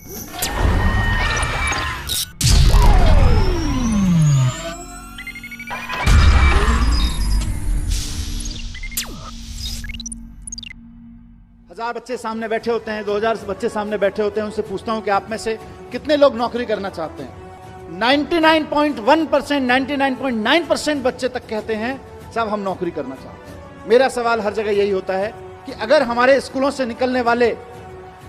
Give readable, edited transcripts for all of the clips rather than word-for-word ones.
हजार बच्चे सामने बैठे होते हैं, 2000 बच्चे सामने बैठे होते हैं, उनसे पूछता हूं कि आप में से कितने लोग नौकरी करना चाहते हैं। 99.1%, 99.9% बच्चे तक कहते हैं साहब हम नौकरी करना चाहते हैं। मेरा सवाल हर जगह यही होता है कि अगर हमारे स्कूलों से निकलने वाले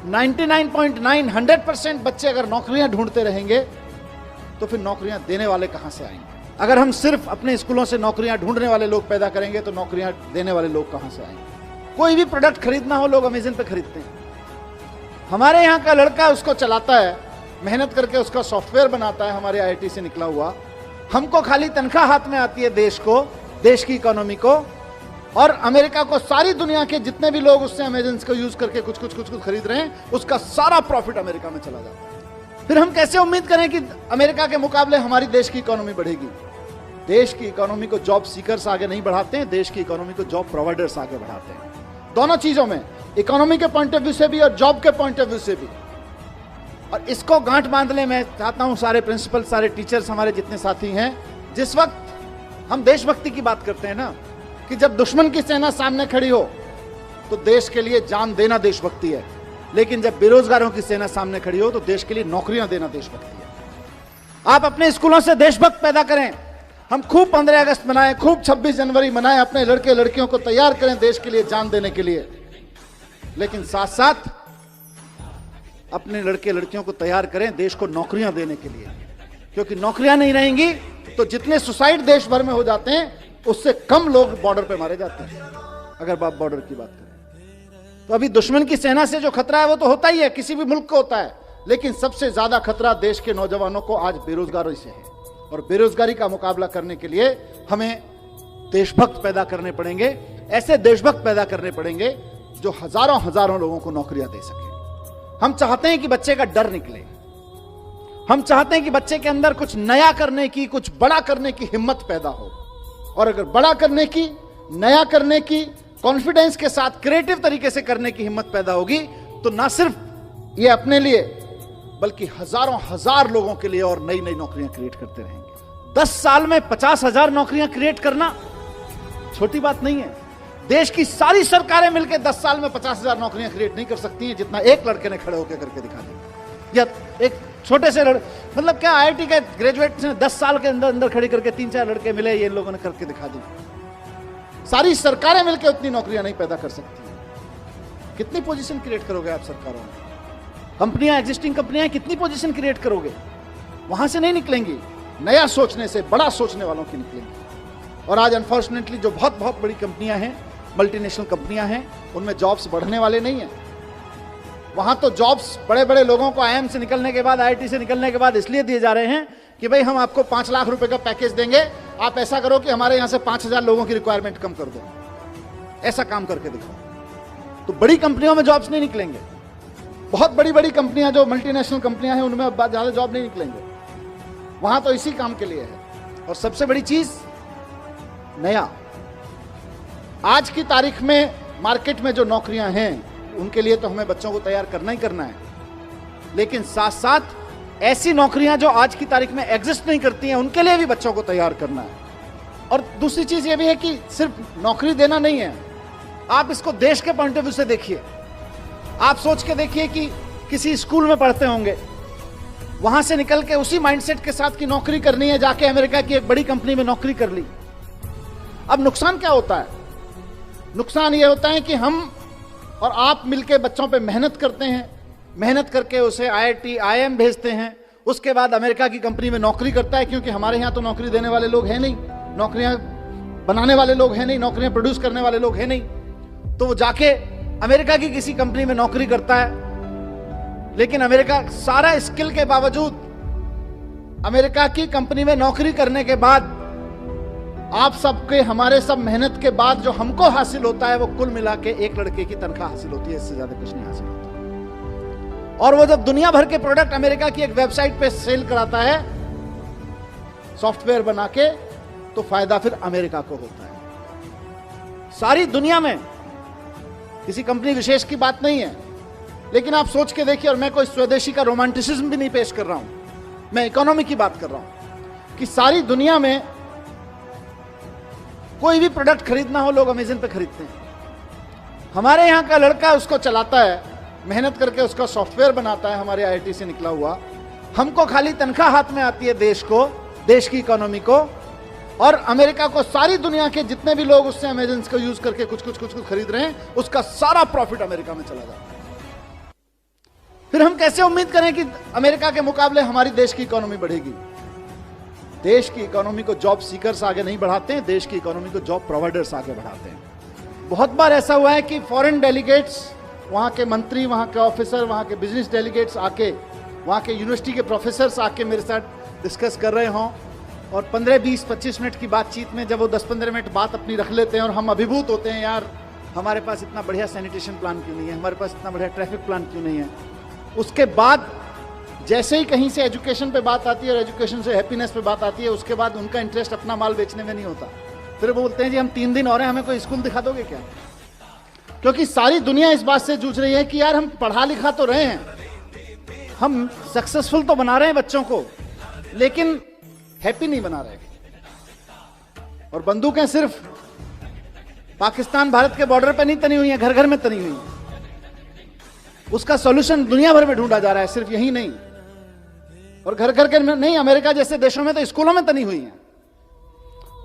99.9, 100% बच्चे अगर नौकरियां ढूंढते रहेंगे तो फिर नौकरियां देने वाले कहां से आएंगे? अगर हम सिर्फ अपने स्कूलों से नौकरियां ढूंढने वाले लोग पैदा करेंगे तो नौकरियां देने वाले लोग कहां से आएंगे? कोई भी प्रोडक्ट खरीदना हो लोग अमेज़न पे खरीदते हैं। हमारे यहाँ का लड़का उसको चलाता है, मेहनत करके उसका सॉफ्टवेयर बनाता है, हमारे आईआईटी से निकला हुआ। हमको खाली तनख्वाह हाथ में आती है देश को, देश की इकोनॉमी को, और अमेरिका को सारी दुनिया के जितने भी लोग उससे अमेज़न को यूज करके कुछ खरीद रहे हैं, उसका सारा प्रॉफिट अमेरिका में चला जाता है। फिर हम कैसे उम्मीद करें कि अमेरिका के मुकाबले हमारी देश की इकोनॉमी बढ़ेगी? देश की इकोनॉमी को जॉब सीकर्स आगे नहीं बढ़ाते हैं, देश की इकोनॉमी को जॉब प्रोवाइडर्स आगे बढ़ाते हैं। दोनों चीजों में, इकोनॉमी के पॉइंट ऑफ व्यू से भी और जॉब के पॉइंट ऑफ व्यू से भी। और इसको गांठ बांध ले, मैं चाहता हूं सारे प्रिंसिपल, सारे टीचर्स, हमारे जितने साथी हैं, जिस वक्त हम देशभक्ति की बात करते हैं ना, कि जब दुश्मन की सेना सामने खड़ी हो तो देश के लिए जान देना देशभक्ति है, लेकिन जब बेरोजगारों की सेना सामने खड़ी हो तो देश के लिए नौकरियां देना देशभक्ति है। आप अपने स्कूलों से देशभक्त पैदा करें। हम खूब 15 अगस्त मनाएं, खूब 26 जनवरी मनाएं, अपने लड़के लड़कियों को तैयार करें देश के लिए जान देने के लिए, लेकिन साथ साथ अपने लड़के लड़कियों को तैयार करें देश को नौकरियां देने के लिए, क्योंकि नौकरियां नहीं रहेंगी तो जितने सुसाइड देश भर में हो जाते हैं उससे कम लोग बॉर्डर पे मारे जाते हैं। अगर आप बॉर्डर की बात करें तो अभी दुश्मन की सेना से जो खतरा है वो तो होता ही है, किसी भी मुल्क को होता है, लेकिन सबसे ज्यादा खतरा देश के नौजवानों को आज बेरोजगारी से है। और बेरोजगारी का मुकाबला करने के लिए हमें देशभक्त पैदा करने पड़ेंगे, ऐसे देशभक्त पैदा करने पड़ेंगे जो हजारों हजारों लोगों को नौकरियां दे सके। हम चाहते हैं कि बच्चे का डर निकले, हम चाहते हैं कि बच्चे के अंदर कुछ नया करने की, कुछ बड़ा करने की हिम्मत पैदा हो। और अगर बड़ा करने की, नया करने की, कॉन्फिडेंस के साथ क्रिएटिव तरीके से करने की हिम्मत पैदा होगी तो ना सिर्फ ये अपने लिए बल्कि हजारों हजार लोगों के लिए और नई नई नौकरियां क्रिएट करते रहेंगे। 10 साल में 50,000 नौकरियां क्रिएट करना छोटी बात नहीं है। देश की सारी सरकारें मिलकर 10 साल में 50,000 नौकरियां क्रिएट नहीं कर सकती हैं, जितना एक लड़के ने खड़े होकर करके दिखा दिया। या एक छोटे से मतलब क्या आईआईटी के ग्रेजुएट ने 10 साल के अंदर खड़ी करके 3-4 लड़के मिले, ये लोगों ने करके दिखा दी। सारी सरकारें मिलकर उतनी नौकरियां नहीं पैदा कर सकती। कितनी पोजीशन क्रिएट करोगे आप सरकारों में? कंपनियां, एग्जिस्टिंग कंपनियां कितनी पोजीशन क्रिएट करोगे? वहां से नहीं निकलेंगी, नया सोचने से, बड़ा सोचने वालों की निकलेंगी। और आज अनफॉर्चुनेटली जो बहुत बहुत बड़ी कंपनियां हैं, मल्टीनेशनल कंपनियां हैं, उनमें जॉब्स बढ़ने वाले नहीं हैं। वहां तो जॉब्स बड़े बड़े लोगों को आईआईएम से निकलने के बाद, आईआईटी से निकलने के बाद इसलिए दिए जा रहे हैं कि भाई हम आपको 5 लाख रुपए का पैकेज देंगे, आप ऐसा करो कि हमारे यहां से 5,000 लोगों की रिक्वायरमेंट कम कर दो, ऐसा काम करके दिखाओ। तो बड़ी कंपनियों में जॉब्स नहीं निकलेंगे। बहुत बड़ी बड़ी कंपनियां जो मल्टीनेशनल कंपनियां हैं उनमें ज्यादा जॉब नहीं निकलेंगे, वहां तो इसी काम के लिए है। और सबसे बड़ी चीज नया, आज की तारीख में मार्केट में जो नौकरियां हैं उनके लिए तो हमें बच्चों को तैयार करना ही करना है, लेकिन साथ साथ ऐसी नौकरियां जो आज की तारीख में एग्जिस्ट नहीं करती हैं उनके लिए भी बच्चों को तैयार करना है। और दूसरी चीज ये भी है कि सिर्फ नौकरी देना नहीं है, आप इसको देश के पॉइंट ऑफ व्यू से देखिए। आप सोच के देखिए कि किसी स्कूल में पढ़ते होंगे, वहां से निकल के उसी माइंडसेट के साथ की नौकरी करनी है, जाके अमेरिका की एक बड़ी कंपनी में नौकरी कर ली। अब नुकसान क्या होता है? नुकसान यह होता है कि हम और आप मिलके बच्चों पे मेहनत करते हैं, मेहनत करके उसे आईआईटी, आईएम भेजते हैं, उसके बाद अमेरिका की कंपनी में नौकरी करता है, क्योंकि हमारे यहाँ तो नौकरी देने वाले लोग हैं नहीं, नौकरियां बनाने वाले लोग हैं नहीं, नौकरियां प्रोड्यूस करने वाले लोग हैं नहीं। तो वो जाके अमेरिका की किसी कंपनी में नौकरी करता है, लेकिन अमेरिका सारा स्किल के बावजूद अमेरिका की कंपनी में नौकरी करने के बाद आप सबके, हमारे सब मेहनत के बाद जो हमको हासिल होता है वो कुल मिला के एक लड़के की तनख्वाह हासिल होती है, इससे ज्यादा कुछ नहीं हासिल होता। और वो जब दुनिया भर के प्रोडक्ट अमेरिका की एक वेबसाइट पे सेल कराता है सॉफ्टवेयर बना के, तो फायदा फिर अमेरिका को होता है। सारी दुनिया में किसी कंपनी विशेष की बात नहीं है, लेकिन आप सोच के देखिए, और मैं कोई स्वदेशी का रोमांटिसिज्म भी नहीं पेश कर रहा हूं, मैं इकोनॉमी की बात कर रहा हूं कि सारी दुनिया में कोई भी प्रोडक्ट खरीदना हो लोग अमेजन पे खरीदते हैं। हमारे यहां का लड़का उसको चलाता है, मेहनत करके उसका सॉफ्टवेयर बनाता है, हमारे आईआईटी से निकला हुआ। हमको खाली तनख्वाह हाथ में आती है देश की इकोनॉमी को, और अमेरिका को, सारी दुनिया के जितने भी लोग उससे अमेजन को यूज करके कुछ खरीद रहे हैं, उसका सारा प्रॉफिट अमेरिका में चला जाता है। फिर हम कैसे उम्मीद करें कि अमेरिका के मुकाबले हमारी देश की इकोनॉमी बढ़ेगी? देश की इकोनॉमी को जॉब सीकर्स आगे नहीं बढ़ाते हैं, देश की इकोनॉमी को जॉब प्रोवाइडर्स आगे बढ़ाते हैं। बहुत बार ऐसा हुआ है कि फॉरेन डेलीगेट्स, वहां के मंत्री, वहां के ऑफिसर, वहां के बिजनेस डेलीगेट्स आके, वहां के यूनिवर्सिटी के प्रोफेसर्स आके मेरे साथ डिस्कस कर रहे हों, और 15, 20, 25 मिनट की बातचीत में जब वो 10-15 मिनट बात अपनी रख लेते हैं और हम अभिभूत होते हैं, यार हमारे पास इतना बढ़िया सैनिटेशन प्लान क्यों नहीं है, हमारे पास इतना बढ़िया ट्रैफिक प्लान क्यों नहीं है। उसके बाद जैसे ही कहीं से एजुकेशन पे बात आती है और एजुकेशन से हैप्पीनेस पे बात आती है, उसके बाद उनका इंटरेस्ट अपना माल बेचने में नहीं होता। फिर वो बोलते हैं जी हम 3 दिन और हैं, हमें कोई स्कूल दिखा दोगे क्या? क्योंकि सारी दुनिया इस बात से जूझ रही है कि यार हम पढ़ा लिखा तो रहे हैं, हम सक्सेसफुल तो बना रहे हैं बच्चों को, लेकिन हैप्पी नहीं बना रहे। और बंदूकें सिर्फ पाकिस्तान भारत के बॉर्डर पर नहीं तनी हुई हैं, घर घर में तनी हुई हैं। उसका सॉल्यूशन दुनिया भर में ढूंढा जा रहा है, सिर्फ यही नहीं, और घर घर के नहीं, अमेरिका जैसे देशों में तो स्कूलों में तनी हुई हैं।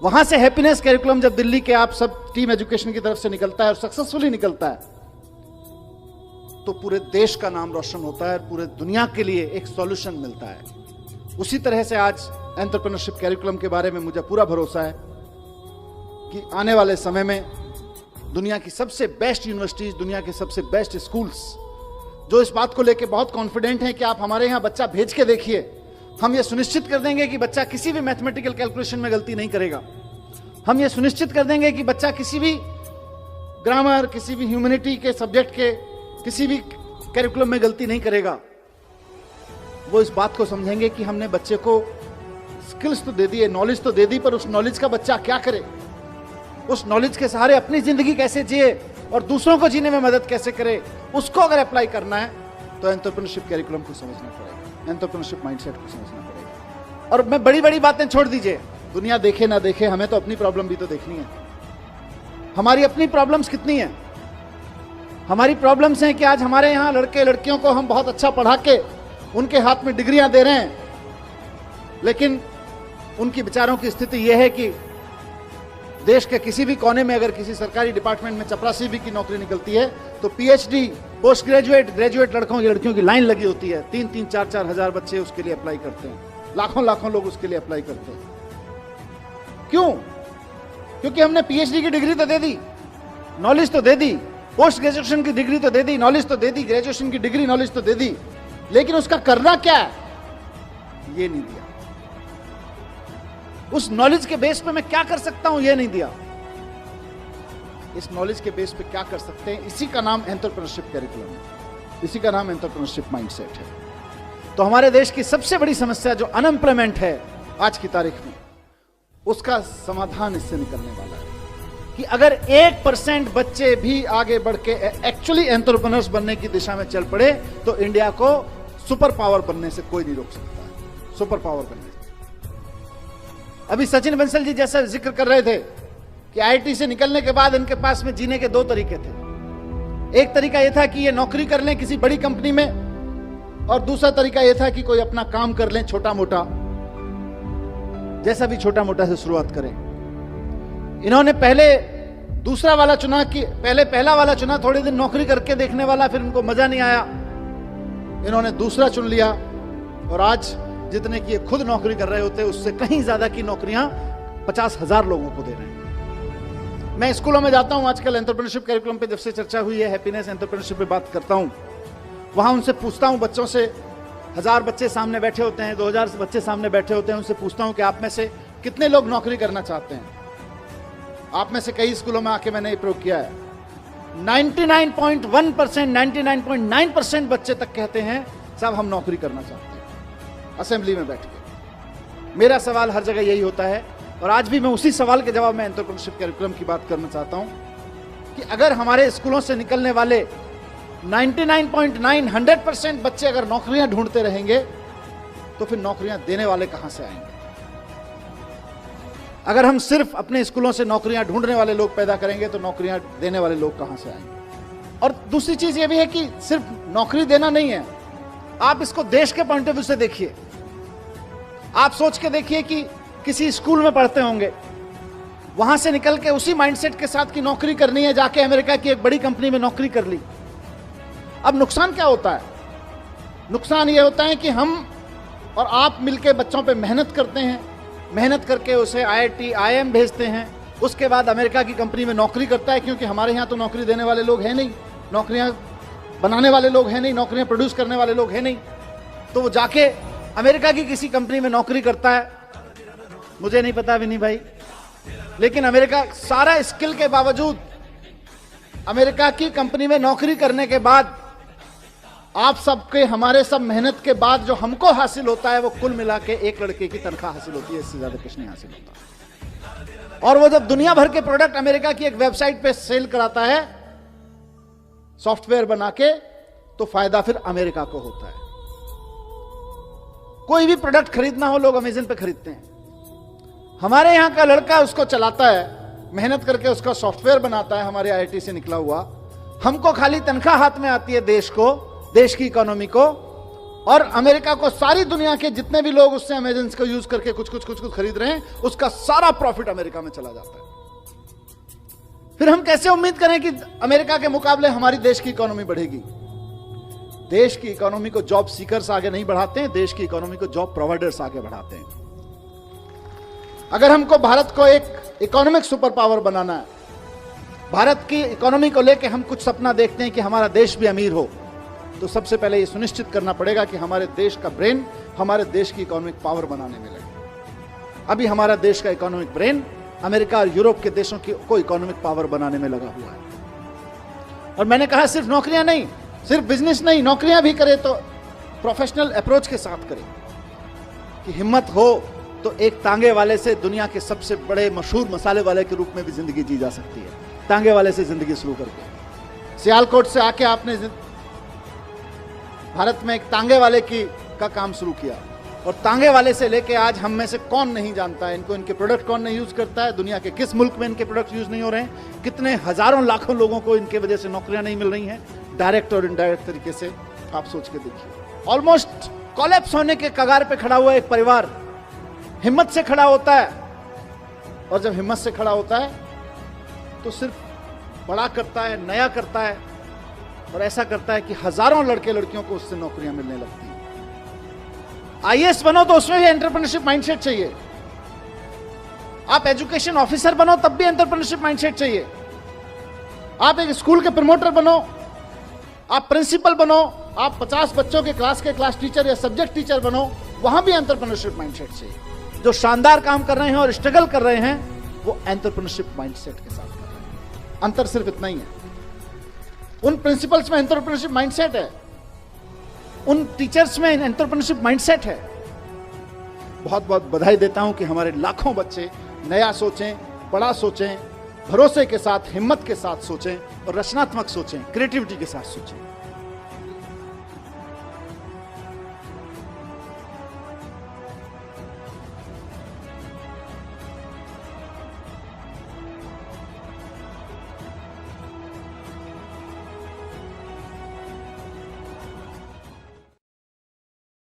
वहां से हैप्पीनेस कैरिकुलम जब दिल्ली के आप सब टीम एजुकेशन की तरफ से निकलता है और सक्सेसफुली निकलता है, तो पूरे देश का नाम रोशन होता है, पूरे दुनिया के लिए एक सॉल्यूशन मिलता है। उसी तरह से आज एंटरप्रेन्योरशिप कैरिकुलम के बारे में मुझे पूरा भरोसा है कि आने वाले समय में दुनिया की सबसे बेस्ट यूनिवर्सिटीज, दुनिया के सबसे बेस्ट स्कूल्स जो इस बात को लेकर बहुत कॉन्फिडेंट हैं कि आप हमारे यहाँ बच्चा भेज के देखिए, हम ये सुनिश्चित कर देंगे कि बच्चा किसी भी मैथमेटिकल कैलकुलेशन में गलती नहीं करेगा। हम ये सुनिश्चित कर देंगे कि बच्चा किसी भी ग्रामर, किसी भी ह्यूमैनिटी के सब्जेक्ट के किसी भी कैरिकुलम में गलती नहीं करेगा। वो इस बात को समझेंगे कि हमने बच्चे को स्किल्स तो दे दी है, नॉलेज तो दे दी, पर उस नॉलेज का बच्चा क्या करे, उस नॉलेज के सहारे अपनी जिंदगी कैसे जिए और दूसरों को जीने में मदद कैसे करे, उसको अगर अप्लाई करना है तो एंटरप्रेन्योरशिप कैरिकुलम को समझना पड़ेगा, एंटरप्रेन्योरशिप माइंडसेट को समझना पड़ेगा। और मैं बड़ी बड़ी बातें छोड़ दीजिए, दुनिया देखे ना देखे, हमें तो अपनी प्रॉब्लम भी तो देखनी है। हमारी अपनी प्रॉब्लम्स कितनी है? हमारी प्रॉब्लम्स हैं कि आज हमारे यहाँ लड़के लड़कियों को हम बहुत अच्छा पढ़ा के उनके हाथ में डिग्रियां दे रहे हैं, लेकिन उनकी बेचारों की स्थिति यह है कि देश के किसी भी कोने में अगर किसी सरकारी डिपार्टमेंट में चपरासी भी की नौकरी निकलती है तो पीएचडी, पोस्ट ग्रेजुएट, ग्रेजुएट लड़कों की लड़कियों की लाइन लगी होती है। 3-3, 4-4 हजार बच्चे उसके लिए अप्लाई करते हैं, लाखों लोग उसके लिए अप्लाई करते हैं। क्यों? क्योंकि हमने पीएचडी की डिग्री तो दे दी, नॉलेज तो दे दी, पोस्ट ग्रेजुएशन की डिग्री तो दे दी, नॉलेज तो दे दी, ग्रेजुएशन की डिग्री, नॉलेज तो दे दी, लेकिन उसका करना क्या है ये नहीं दिया। उस नॉलेज के बेस पे मैं क्या कर सकता हूं ये नहीं दिया। इस नॉलेज के बेस पे क्या कर सकते हैं, इसी का नाम एंटरप्रेन्योरशिप कैरिकुलम है, इसी का नाम एंटरप्रेन्योरशिप माइंडसेट है। तो हमारे देश की सबसे बड़ी समस्या जो अनएम्प्लॉयमेंट है आज की तारीख में, उसका समाधान इससे निकलने वाला है कि अगर 1% बच्चे भी आगे बढ़ के एक्चुअली एंटरप्रेन्योर्स बनने की दिशा में चल पड़े तो इंडिया को सुपर पावर बनने से कोई नहीं रोक सकता है, सुपर पावर बनने से। अभी सचिन बंसल जी जैसा जिक्र कर रहे थे कि आईआईटी से निकलने के बाद इनके पास में जीने के 2 तरीके थे। एक तरीका यह था कि ये नौकरी कर लें किसी बड़ी कंपनी में, और दूसरा तरीका यह था कि कोई अपना काम कर लें छोटा मोटा, जैसा भी छोटा मोटा से शुरुआत करें। इन्होंने पहले दूसरा वाला चुना कि पहले पहला वाला चुना, थोड़े दिन नौकरी करके देखने वाला, फिर इनको मजा नहीं आया, इन्होंने दूसरा चुन लिया, और आज जितने की ये खुद नौकरी कर रहे होते उससे कहीं ज्यादा की नौकरियां 50,000 लोगों को दे रहे हैं। मैं स्कूलों में जाता हूं आजकल, एंटरप्रेन्योरशिप कैरिकुलम पे जब से चर्चा हुई है, हैप्पीनेस एंटरप्रेन्योरशिप पे बात करता हूं, वहां उनसे पूछता हूं, बच्चों से, 1000 बच्चे सामने बैठे होते हैं, 2000 बच्चे सामने बैठे होते हैं, उनसे पूछता हूं कि आप में से कितने लोग नौकरी करना चाहते हैं। आप में से कई स्कूलों में आके मैंने ये प्रयोग किया है, 99.1%, 99.9% बच्चे तक कहते हैं साहब हम नौकरी करना चाहते हैं, असेंबली में बैठ के। मेरा सवाल हर जगह यही होता है, और आज भी मैं उसी सवाल के जवाब में एंटरप्रेन्योरशिप कैरिकुलम की बात करना चाहता हूं कि अगर हमारे स्कूलों से निकलने वाले 99.9 100% बच्चे अगर नौकरियां ढूंढते रहेंगे तो फिर नौकरियां देने वाले कहां से आएंगे? अगर हम सिर्फ अपने स्कूलों से नौकरियां ढूंढने वाले लोग पैदा करेंगे तो नौकरियां देने वाले लोग कहां से आएंगे? और दूसरी चीज यह भी है कि सिर्फ नौकरी देना नहीं है, आप इसको देश के पॉइंट ऑफ व्यू से देखिए। आप सोच के देखिए कि किसी स्कूल में पढ़ते होंगे, वहां से निकल के उसी माइंडसेट के साथ कि नौकरी करनी है, जाके अमेरिका की एक बड़ी कंपनी में नौकरी कर ली। अब नुकसान क्या होता है? नुकसान यह होता है कि हम और आप मिलके बच्चों पे मेहनत करते हैं, मेहनत करके उसे IIT IIM भेजते हैं, उसके बाद अमेरिका की कंपनी में नौकरी करता है, क्योंकि हमारे यहाँ तो नौकरी देने वाले लोग हैं नहीं, नौकरियां बनाने वाले लोग हैं नहीं, नौकरियां प्रोड्यूस करने वाले लोग हैं नहीं, तो वो जाके अमेरिका की किसी कंपनी में नौकरी करता है। मुझे नहीं पता विनी भाई, लेकिन अमेरिका सारा स्किल के बावजूद अमेरिका की कंपनी में नौकरी करने के बाद आप सबके, हमारे सब मेहनत के बाद जो हमको हासिल होता है वो कुल मिला के एक लड़के की तनख्वाह हासिल होती है, इससे ज्यादा कुछ नहीं हासिल होता। और वो जब दुनिया भर के प्रोडक्ट अमेरिका की एक वेबसाइट पे सेल कराता है सॉफ्टवेयर बना के, तो फायदा फिर अमेरिका को होता है। कोई भी प्रोडक्ट खरीदना हो, लोग अमेज़न पे खरीदते हैं। हमारे यहां का लड़का उसको चलाता है, मेहनत करके उसका सॉफ्टवेयर बनाता है, हमारे IIT से निकला हुआ। हमको खाली तनख्वाह हाथ में आती है, देश को, देश की इकोनॉमी को, और अमेरिका को, सारी दुनिया के जितने भी लोग उससे अमेज़न को यूज करके कुछ खरीद रहे हैं, उसका सारा प्रॉफिट अमेरिका में चला जाता है। फिर हम कैसे उम्मीद करें कि अमेरिका के मुकाबले हमारी देश की इकोनॉमी बढ़ेगी? देश की इकोनॉमी को जॉब सीकर्स आगे नहीं बढ़ाते हैं, देश की इकोनॉमी को जॉब प्रोवाइडर्स आगे बढ़ाते हैं। अगर हमको भारत को एक इकोनॉमिक सुपर पावर बनाना है, भारत की इकोनॉमी को लेकर हम कुछ सपना देखते हैं कि हमारा देश भी अमीर हो, तो सबसे पहले यह सुनिश्चित करना पड़ेगा कि हमारे देश का ब्रेन हमारे देश की इकोनॉमिक पावर बनाने में लगे। अभी हमारा देश का इकोनॉमिक ब्रेन अमेरिका और यूरोप के देशों की को इकोनॉमिक पावर बनाने में लगा हुआ है। और मैंने कहा सिर्फ नौकरियां नहीं, सिर्फ बिजनेस नहीं, नौकरियां भी करे तो प्रोफेशनल अप्रोच के साथ करें, कि हिम्मत हो तो एक तांगे वाले से दुनिया के सबसे बड़े मशहूर मसाले वाले के रूप में भी जिंदगी जी जा सकती है। तांगे वाले से जिंदगी शुरू करके, सियालकोट से आके आपने भारत में एक तांगे वाले का काम शुरू किया, और तांगे वाले से लेके आज हम में से कौन नहीं जानता है इनको, इनके प्रोडक्ट कौन नहीं यूज करता है, दुनिया के किस मुल्क में इनके प्रोडक्ट यूज नहीं हो रहे हैं, कितने हजारों लाखों लोगों को इनके वजह से नौकरियां नहीं मिल रही हैं, डायरेक्ट और इनडायरेक्ट तरीके से। आप सोच के देखिए, ऑलमोस्ट कोलैप्स होने के कगार पे खड़ा हुआ एक परिवार हिम्मत से खड़ा होता है, और जब हिम्मत से खड़ा होता है तो सिर्फ बड़ा करता है, नया करता है, और ऐसा करता है कि हजारों लड़के लड़कियों को उससे नौकरियां मिलने लगती हैं। IAS बनो तो उसमें भी एंटरप्रेन्योरशिप माइंडसेट चाहिए। आप एजुकेशन ऑफिसर बनो तब भी एंटरप्रेन्योरशिप माइंडसेट चाहिए। आप एक स्कूल के प्रमोटर बनो, आप प्रिंसिपल बनो, आप 50 बच्चों के क्लास टीचर या सब्जेक्ट टीचर बनो, वहां भी एंटरप्रेन्योरशिप माइंडसेट चाहिए। जो शानदार काम कर रहे हैं और स्ट्रगल कर रहे हैं, वो एंटरप्रेन्योरशिप माइंडसेट के साथ कर रहे हैं। अंतर सिर्फ इतना ही है, उन प्रिंसिपल्स में एंटरप्रेन्योरशिप माइंडसेट है, उन टीचर्स में एंटरप्रेन्योरशिप माइंडसेट है। बहुत बहुत बधाई देता हूं कि हमारे लाखों बच्चे नया सोचें, बड़ा सोचें, भरोसे के साथ, हिम्मत के साथ सोचें, और रचनात्मक सोचें, क्रिएटिविटी के साथ सोचें।